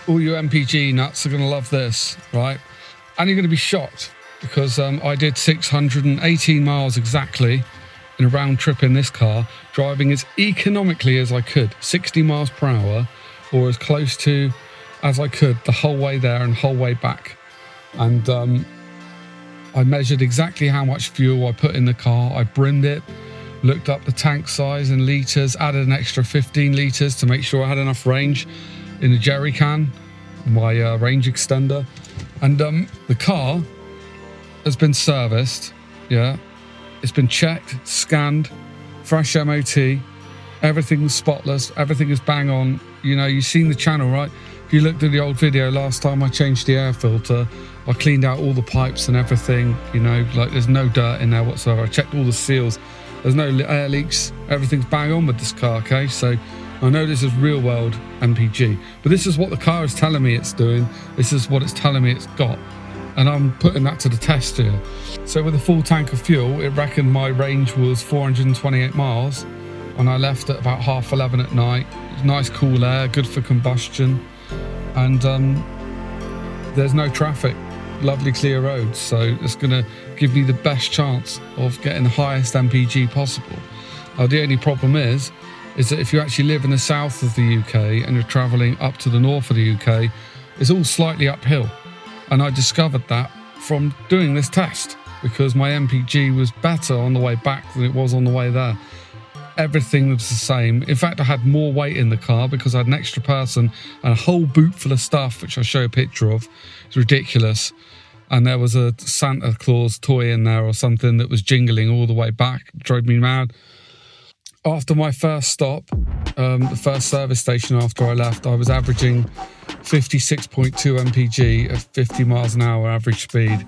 all you MPG nuts are going to love this, right? And you're going to be shocked because I did 618 miles exactly in a round trip in this car, driving as economically as I could, 60 miles per hour, or as close to as I could the whole way there and the whole way back. And I measured exactly how much fuel I put in the car. I brimmed it, looked up the tank size in litres, added an extra 15 litres to make sure I had enough range in the jerry can, my range extender. And the car has been serviced, yeah. It's been checked, scanned, fresh MOT, everything was spotless, everything is bang on. You know, you've seen the channel, right? If you looked at the old video last time I changed the air filter, I cleaned out all the pipes and everything, you know, like there's no dirt in there whatsoever. I checked all the seals, there's no air leaks, everything's bang on with this car, okay? So I know this is real world MPG, but this is what the car is telling me it's doing. This is what it's telling me it's got. And I'm putting that to the test here. So with a full tank of fuel, it reckoned my range was 428 miles. And I left at about 11:30 at night. Nice cool air, good for combustion. And there's no traffic, lovely clear roads. So it's gonna give me the best chance of getting the highest MPG possible. The only problem is that if you actually live in the south of the UK and you're traveling up to the north of the UK, it's all slightly uphill. And I discovered that from doing this test because my MPG was better on the way back than it was on the way there. Everything was the same. In fact, I had more weight in the car because I had an extra person and a whole boot full of stuff, which I'll show a picture of. It's ridiculous. And there was a Santa Claus toy in there or something that was jingling all the way back. It drove me mad. After my first stop, the first service station after I left, I was averaging 56.2 MPG at 50 miles an hour average speed.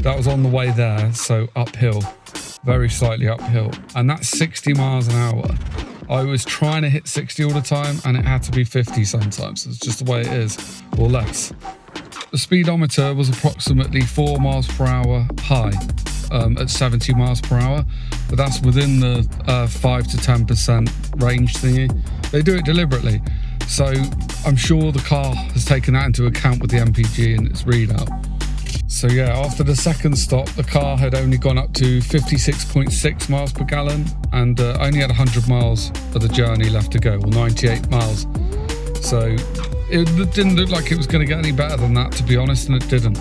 That was on the way there, so uphill, very slightly uphill. And that's 60 miles an hour. I was trying to hit 60 all the time and it had to be 50 sometimes. It's just the way it is, or less. The speedometer was approximately 4 miles per hour high at 70 miles per hour, but that's within the 5 to 10% range thingy. They do it deliberately. So I'm sure the car has taken that into account with the MPG and its readout. So yeah, after the second stop, the car had only gone up to 56.6 miles per gallon and only had 100 miles of the journey left to go, or 98 miles. So it didn't look like it was going to get any better than that, to be honest, and it didn't.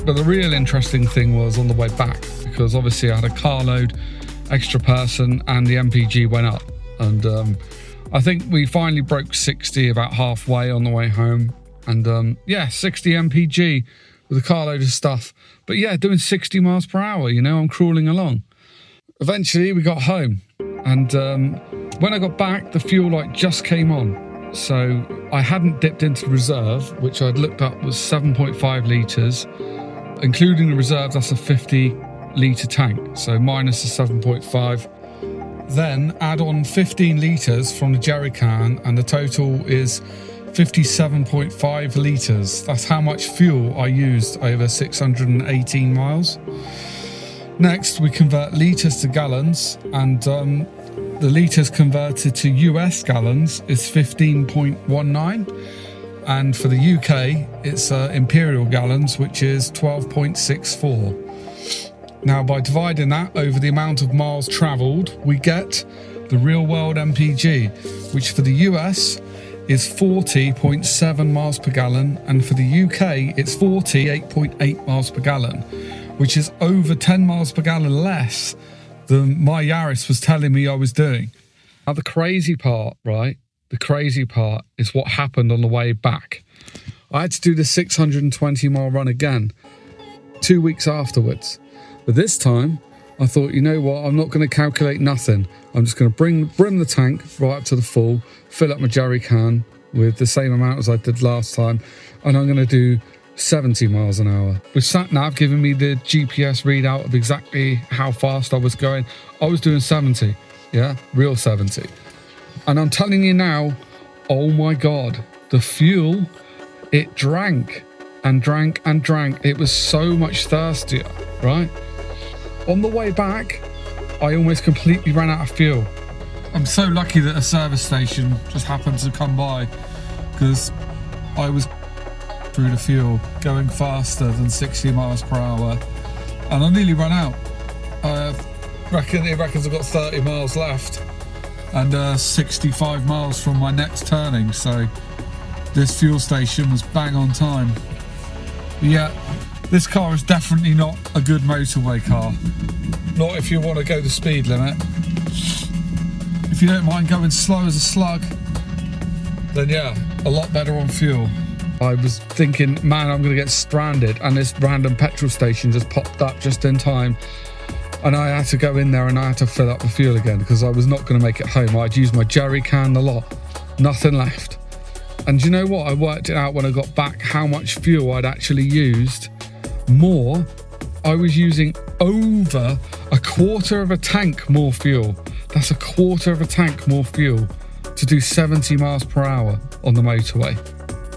But the real interesting thing was on the way back, because obviously I had a carload, extra person, and the MPG went up. And I think we finally broke 60 about halfway on the way home. And yeah, 60 MPG with a carload of stuff. But yeah, doing 60 miles per hour, you know, I'm crawling along. Eventually we got home. And when I got back, the fuel light just came on. So I hadn't dipped into reserve, which I'd looked up was 7.5 litres. Including the reserve, that's a 50 litre tank. So minus the 7.5. Then add on 15 litres from the jerry can and the total is 57.5 litres. That's how much fuel I used over 618 miles. Next, we convert litres to gallons, and the litres converted to US gallons is 15.19. And for the UK, it's imperial gallons, which is 12.64. Now, by dividing that over the amount of miles travelled, we get the real world MPG, which for the US is 40.7 miles per gallon, and for the UK, it's 48.8 miles per gallon, which is over 10 miles per gallon less than my Yaris was telling me I was doing. Now, the crazy part, right? The crazy part is what happened on the way back. I had to do the 620 mile run again 2 weeks afterwards. But this time, I thought, you know what, I'm not going to calculate nothing. I'm just going to brim the tank right up to the full, fill up my jerry can with the same amount as I did last time, and I'm going to do 70 miles an hour. With sat-nav giving me the GPS readout of exactly how fast I was going, I was doing 70, yeah, real 70. And I'm telling you now, oh my God, the fuel, it drank and drank and drank. It was so much thirstier, right? On the way back, I almost completely ran out of fuel. I'm so lucky that a service station just happened to come by, because I was through the fuel, going faster than 60 miles per hour, and I nearly ran out. It reckons I've got 30 miles left and 65 miles from my next turning, so this fuel station was bang on time. But yeah, this car is definitely not a good motorway car. Not if you want to go the speed limit. If you don't mind going slow as a slug, then yeah, a lot better on fuel. I was thinking, man, I'm going to get stranded, and this random petrol station just popped up just in time, and I had to go in there and I had to fill up the fuel again because I was not going to make it home. I'd used my jerry can, the lot, nothing left. And you know what? I worked it out when I got back how much fuel I'd actually used. More. I was using over a quarter of a tank more fuel. That's a quarter of a tank more fuel to do 70 miles per hour on the motorway.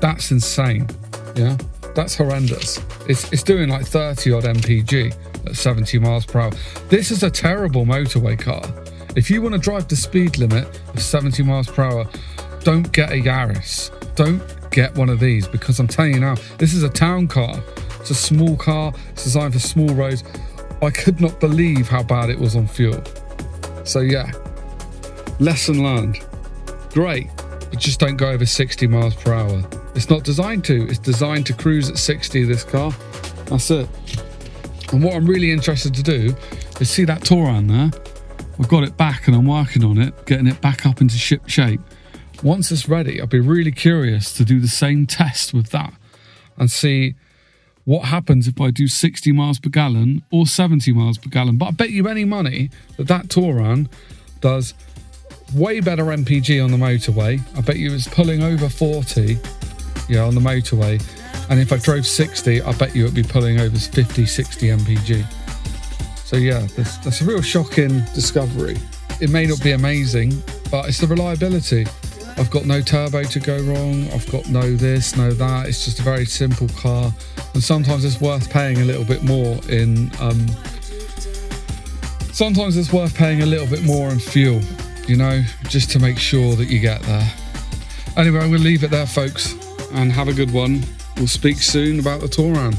That's insane. Yeah, that's horrendous. It's doing like 30 odd MPG at 70 miles per hour. This is a terrible motorway car. If you want to drive the speed limit of 70 miles per hour, don't get a Yaris. Don't get one of these, because I'm telling you now, this is a town car. It's a small car. It's designed for small roads. I could not believe how bad it was on fuel. So yeah, lesson learned. Great, but just don't go over 60 miles per hour. It's not designed to. It's designed to cruise at 60, this car. That's it. And what I'm really interested to do is see that Touran there. I've got it back and I'm working on it, getting it back up into ship shape. Once it's ready, I'll be really curious to do the same test with that and see what happens if I do 60 miles per gallon or 70 miles per gallon. But I bet you any money that Touran does way better MPG on the motorway. I bet you it's pulling over 40, yeah, on the motorway. And if I drove 60, I bet you it'd be pulling over 50, 60 MPG. So yeah, that's a real shocking discovery. It may not be amazing, but it's the reliability. I've got no turbo to go wrong. I've got no this, no that. It's just a very simple car. And sometimes it's worth paying a little bit more in, fuel, you know, just to make sure that you get there. Anyway, I'm going to leave it there, folks, and have a good one. We'll speak soon about the Touran.